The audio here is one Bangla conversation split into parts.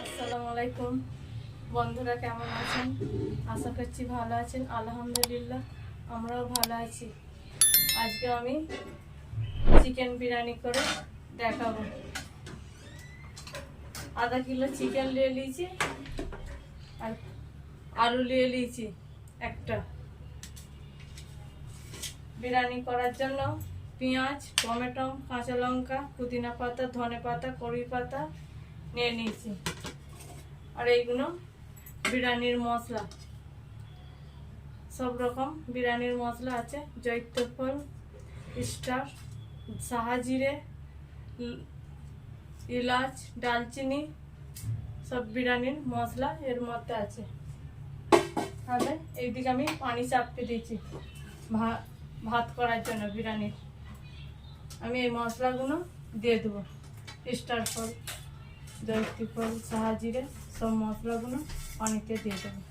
আসসালামু আলাইকুম বন্ধুরা, কেমন আছেন? আশা করছি ভালো আছেন। আলহামদুলিল্লাহ আমরাও ভালো আছি। আজকে আমি চিকেন বিরিয়ানি করে দেখাবো। আধা কিলো চিকেন নিয়ে নিয়েছি আর আলু নিয়ে নিয়েছি একটা। বিরিয়ানি করার জন্য পেঁয়াজ, টমেটো, কাঁচা লঙ্কা, পুদিনা পাতা, ধনে পাতা, কড়ি পাতা নিয়ে নিয়েছি। আর এইগুলো বিরিয়ানির মশলা, সব রকম বিরিয়ানির মশলা আছে। জয়িত্রফল, স্টার, সাহাজিরে, ইলাচ, ডালচিনি, সব বিরিয়ানির মশলা এর মধ্যে আছে। তাহলে এইদিকে আমি পানি চাপতে দিয়েছি ভাত করার জন্য বিরিয়ানির। আমি এই মশলাগুলো দিয়ে দেবো। স্টার ফল, জয়িত্রী ফল, সাহাজিরে, সব মশলাগুলো পানিতে দিয়ে দেবো।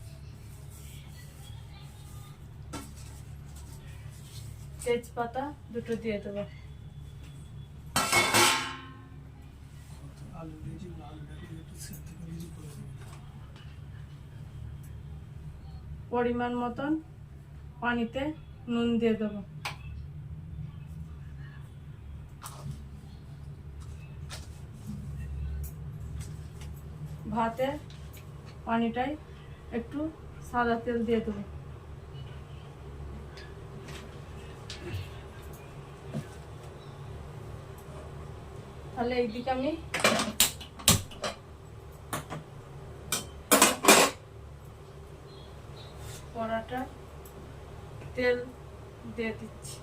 তেজপাতা দুটো দিয়ে দেবো। পরিমাণ মতন পানিতে নুন দিয়ে দেবো। ভাতে পানিটাই একটু সাদা তেল দিয়ে দেবো। তাহলে এইদিকে আমি কড়াটা তেল দিয়ে দিচ্ছি।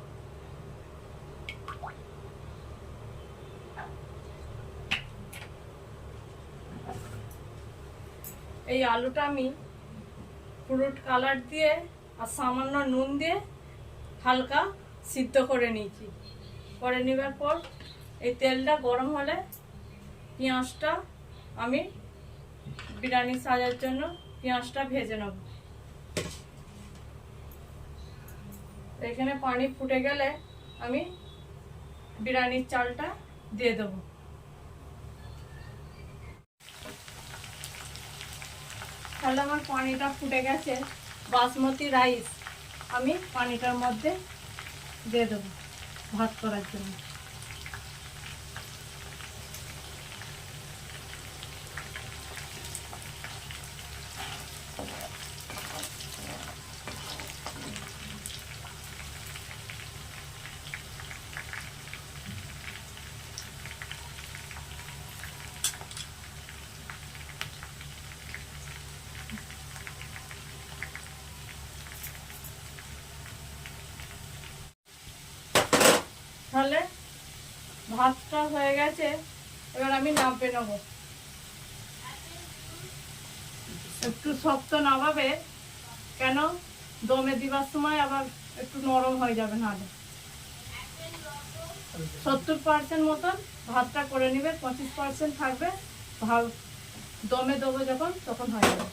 এই আলুটা আমি ফ্রুট কালার দিয়ে আর সামান্য নুন দিয়ে হালকা সিদ্ধ করে নিয়েছি। করে নেবার পর এই তেলটা গরম হলে পেঁয়াজটা আমি বিরিয়ানি সাজার জন্য পেঁয়াজটা ভেজে নেব। এখানে পানি ফুটে গেলে আমি বিরিয়ানির চালটা দিয়ে দেবো। তাহলে আমার পানিটা ফুটে গেছে। বাসমতি রাইস আমি পানিটার মধ্যে দিয়ে দেবো ভাত করার জন্য। তাহলে ভাতটা হয়ে গেছে, এবার আমি নামিয়ে নেব। একটু শক্ত নামাবে, কেন দমে দিবার সময় আবার একটু নরম হয়ে যাবে। নাহলে 70% মতন ভাতটা করে নিবে, 25% থাকবে দমে দেবো যখন, তখন হয়ে যাবে।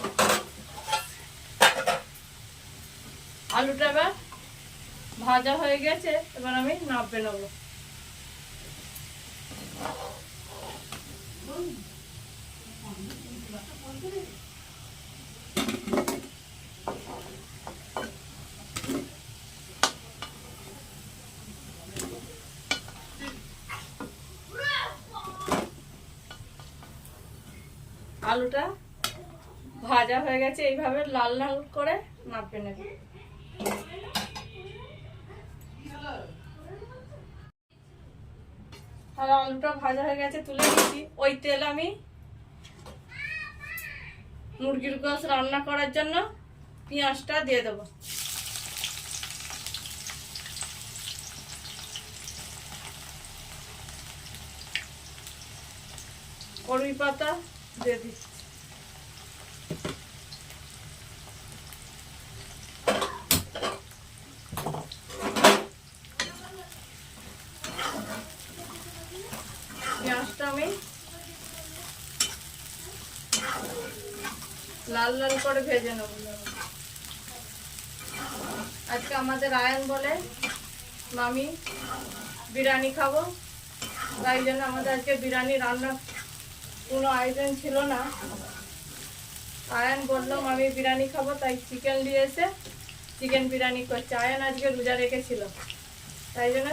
আলুটা এবার ভাজা হয়ে গেছে, এবার আমি নামিয়ে নেব। আলুটা ভাজা হয়ে গেছে, এইভাবে লাল লাল করে নামিয়ে নেব। আর আলুটা ভাজা হয়ে গেছে, তুলে নিচ্ছি। ওই তেল আমি মুরগির গোশ রান্না করার জন্য পেঁয়াজটা দিয়ে দেবো। কড়ি পাতা দিয়ে দিচ্ছি। পেঁয়াজটা আমি লাল লাল করে ভেজে নেব। আজকে আমাদের আয়ন বলে মামি বিরিয়ানি খাবো, তাই জন্য আমাদের আজকে বিরিয়ানি রান্না কোনো আয়োজন ছিল না। আয়ান বললাম আমি বিরিয়ানি খাবো, তাই চিকেন নিয়ে এসে চিকেন বিরিয়ানি করছে। আয়ান আজকে রোজা রেখেছিল, তাই জন্য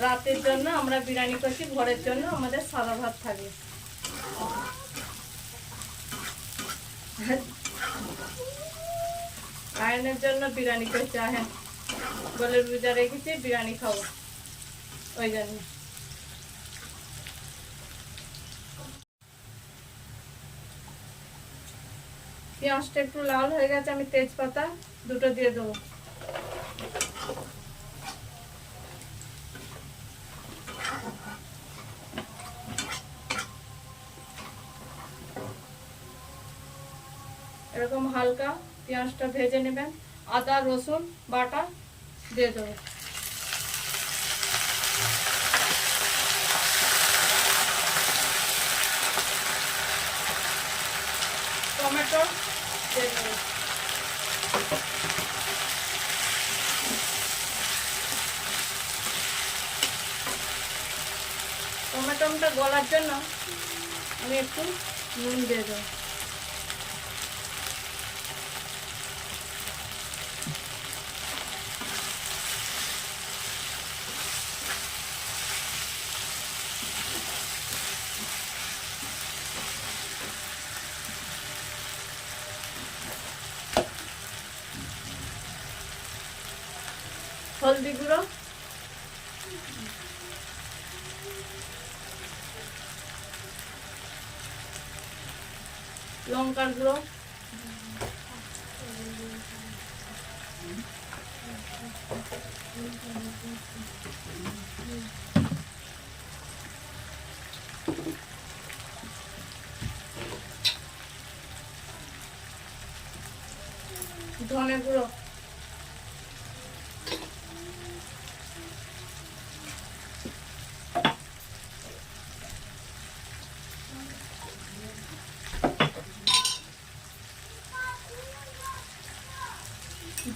রাতের জন্য আমরা বিরিয়ানি করছি, ঘরের জন্য আমাদের সাদা ভাত থাকবে। আয়নের জন্য বিরিয়ানি করছে, আয়ন বলে রোজা রেখেছি বিরিয়ানি খাবো, ওই জন্য। পেঁয়াজটা একটু লাল হয়ে গেছে, আমি তেজপাতা দুটো দিয়ে দেবো। এরকম হালকা পেঁয়াজটা ভেজে নেবেন। আদা রসুন বাটা দিয়ে দেবো। টমেটো দিয়ে দেবো। টমেটোটা গলার জন্য আমি একটু নুন দিয়ে দেবো। হলদি গুঁড়ো, লঙ্কার গুঁড়ো, ধনে গুঁড়ো,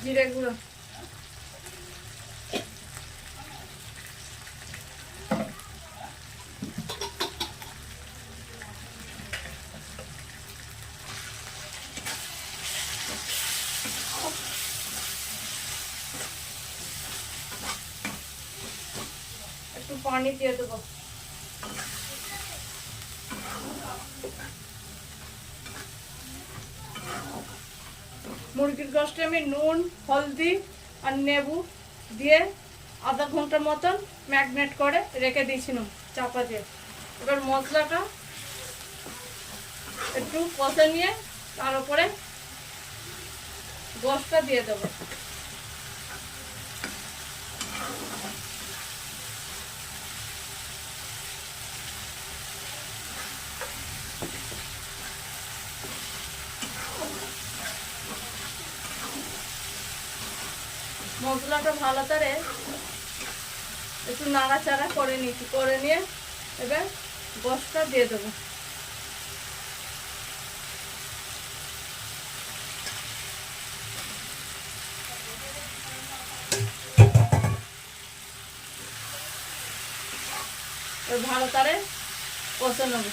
জিরে গুঁড়ো, একটু পানি দিয়ে দেবো। মুরগির গোশতে আমি নুন হলদি আর লেবু দিয়ে আধা ঘন্টার মতন ম্যাগনেট করে রেখে দিয়েছিলাম চাপা দিয়ে। এবার মশলাটা একটু কষে নিয়ে তার উপরে গোশটা দিয়ে দেবো। মশলাটা ভালো করে একটু নাড়াচাড়া করে নিচ্ছি, করে নিয়ে এবার গোশটা দিয়ে দেবো। ভালো করে কষে নেবো।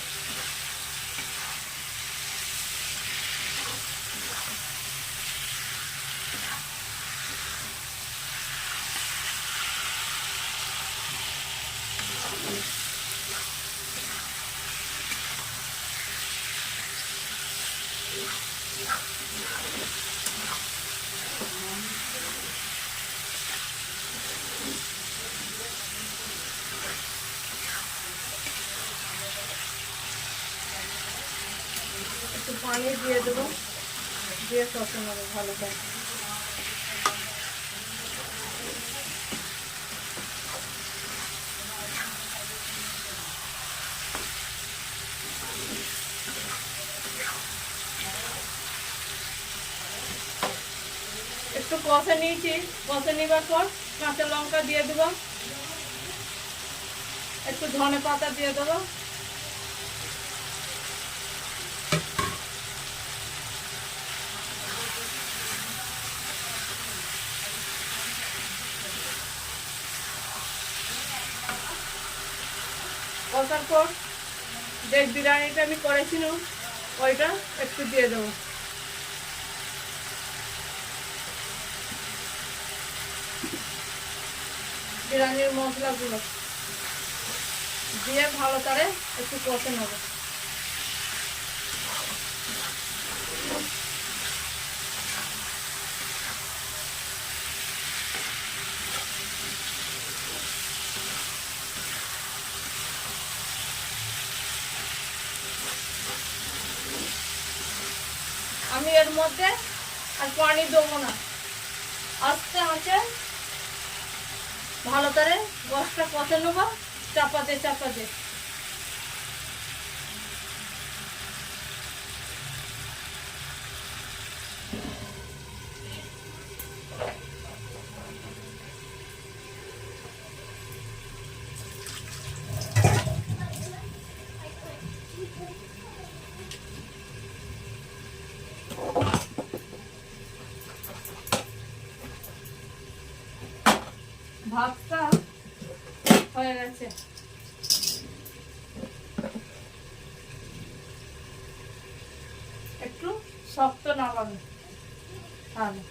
একটু পানি দিয়ে দেবো, দিয়ে কষে নেবো ভালো করে। একটু কষে নিয়েছি, কষে নেবার পর কাঁচা লঙ্কা দিয়ে দেবো, একটু ধনে পাতা দিয়ে দেবো, কষার পর যে বিরিয়ানিটা আমি করেছিলাম ওইটা একটু দিয়ে দেবো। বিরিয়ানির মশলাগুলো দিয়ে ভালো করে একটু কষে নেব। আমি এর মধ্যে আর পানি দেবো না, আস্তে আঁচে ভালো করে গোশটা কষে নেবো চাপাতে চাপাতে। ভাতটা হয়ে গেছে, একটু শক্ত নামাবে তাহলে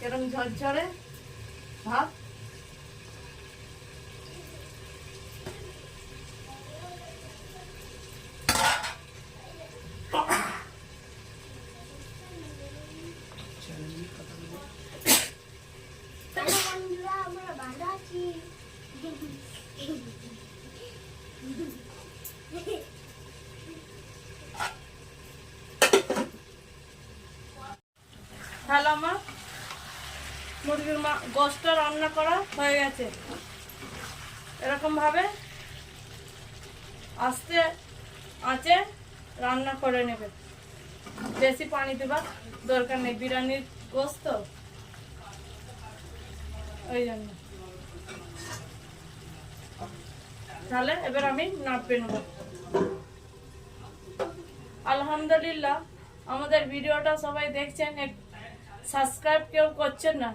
এরকম ঝরঝরে ভাত। তাহলে আমার মুরগির গোশটা রান্না করা হয়ে গেছে। এরকম ভাবে আস্তে আঁচে রান্না করে নেবে, বেশি পানি দেবার দরকার নেই, বিরিয়ানির গোশ তো ওই জন্য। তাহলে এবার আমি নাড়বে নেব। আলহামদুলিল্লাহ আমাদের ভিডিওটা সবাই দেখছেন, সাবস্ক্রাইব কেউ করছেন না,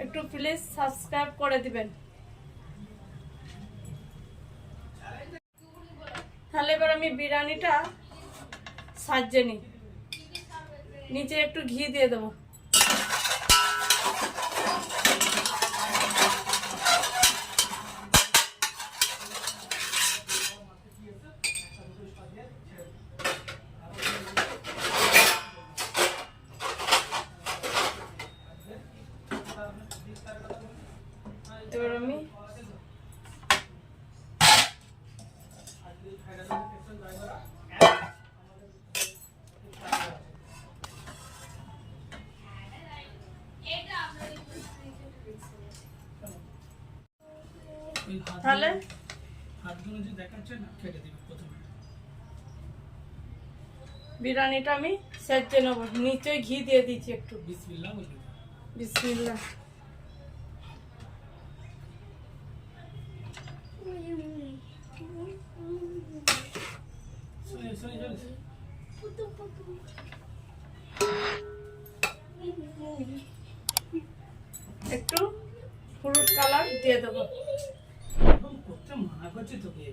একটু প্লিজ সাবস্ক্রাইব করে দিবেন। তাহলে এবার আমি বিরিয়ানিটা সাজিয়ে নিই, নিচে একটু ঘি দিয়ে দেবো। এবার আমি তাহলে বিরিয়ানিটা আমি সেজে নেব, নিচে ঘি দিয়ে দিচ্ছি একটু। বিসমিল্লাহ বিসমিল্লাহ। একটু হলুদ কালার দিয়ে দেবো। মানা করছি তোকে,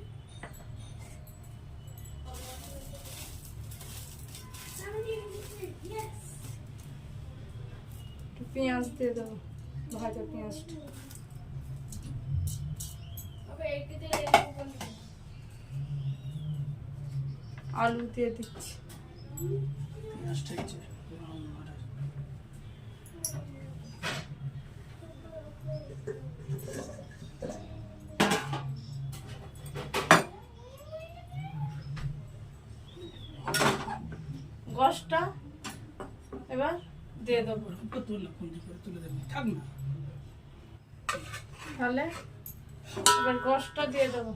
পেঁয়াজ দিয়ে দেবো, ভাজা পেঁয়াজটা। আলু দিয়ে দিচ্ছি। গোশটা এবার দিয়ে দেবো। তাহলে এবার গোশটা দিয়ে দেবো।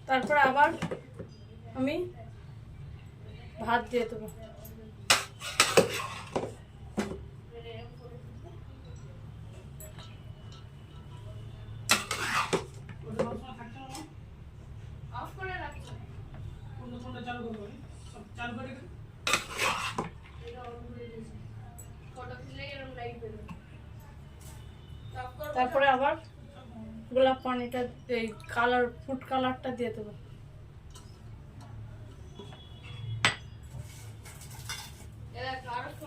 তারপর আবার আমি ভাত দিয়ে দেবো। গোলাপ পানিটা, এই কালার ফুড কালারটা দিয়ে দেবো।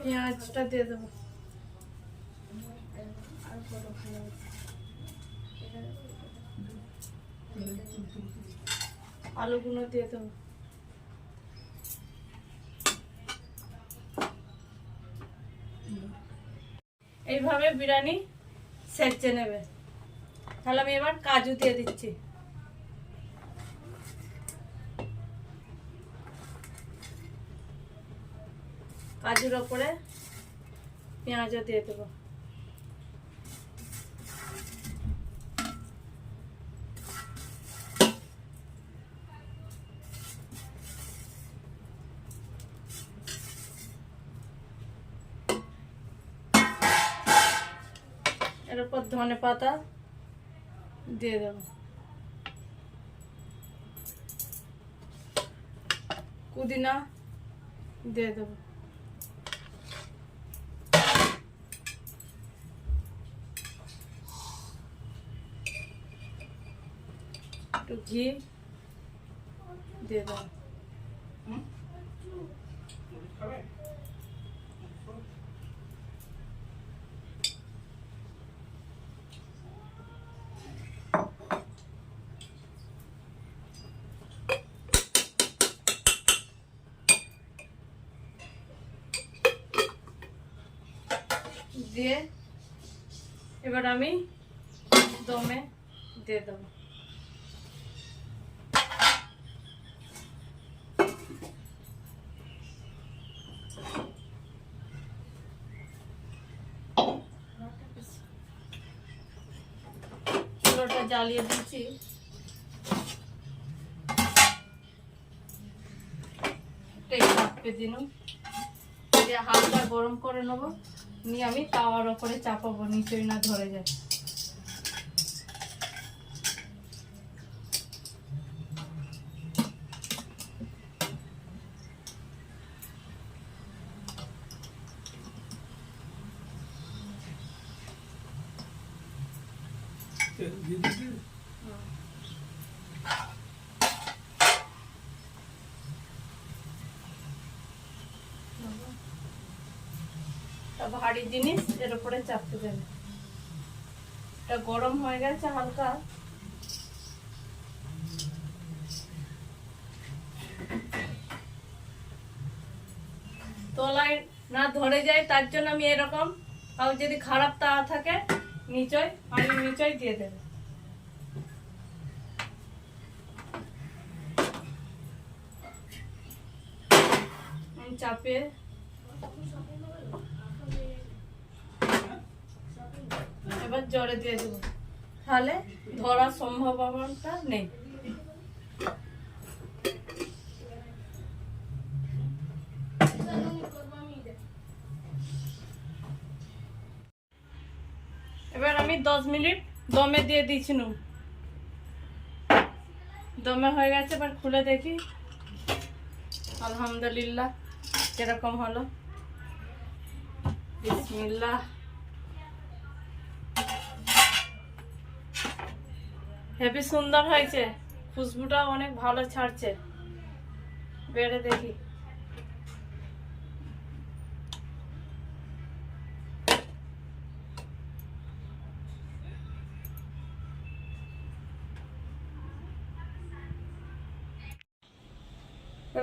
পেঁয়াজটা দিয়ে দেবো। আলুগুলো দিয়ে দেবো। এইভাবে বিরিয়ানি সেজে নেবে। তাহলে আমি এবার কাজু দিয়ে দিচ্ছি। কাজুর ওপরে পেঁয়াজও দিয়ে দেবো। এর উপর ধনে পাতা দিয়ে দেবো, পুদিনা দিয়ে দেবো, একটু ঘি দিয়ে দেবো। দিয়ে এবার আমি দমে দিয়ে দেবো। চুলোটা জ্বালিয়ে দিচ্ছি। চাপে দিন, হালকা গরম করে নেবো, নিয়ে আমি তাওয়ার ওপরে চাপাবো, নিচেই না ধরে যায়। ভারী জিনিস এর উপরে চাপতে দেবে। এটা গরম হয়ে গেছে হালকা। তলায় না ধরে যায় তার জন্য আমি এরকম, আর যদি খারাপ তাওয়া থাকে নিচয়, আমি নিচয় দিয়ে দেবো। আমি চাপিয়ে এবার জলে দিয়ে দেবো, তাহলে ধরার সম্ভাবনাটা নেই। এবার আমি 10 মিনিট দমে দিয়ে দিয়েছিলাম। দমে হয়ে গেছে, এবার খুলে দেখি। আলহামদুলিল্লাহ, কিরকম হলো। বিসমিল্লাহ। হেবি সুন্দর হয়েছে, খুশবুটা অনেক ভালো ছাড়ছে। বেড়ে দেখি।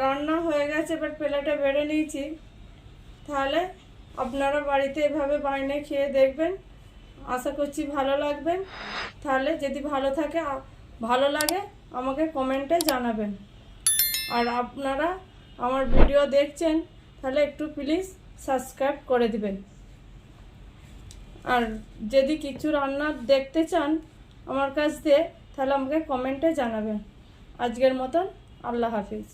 রান্না হয়ে গেছে, এবার প্লেটে বেড়ে নিয়েছি। তাহলে আপনারা বাড়িতে এভাবে বানিয়ে খেয়ে দেখবেন, আশা করছি ভালো লাগবে। তাহলে যদি ভালো লাগে আমাকে কমেন্টে জানাবেন। আর আপনারা আমার ভিডিও দেখছেন তাহলে একটু প্লিজ সাবস্ক্রাইব করে দিবেন। আর যদি কিছু রান্না দেখতে চান আমার কাছ দিয়ে, তাহলে আমাকে কমেন্টে জানাবেন। আজকের মতন আল্লাহ হাফিজ।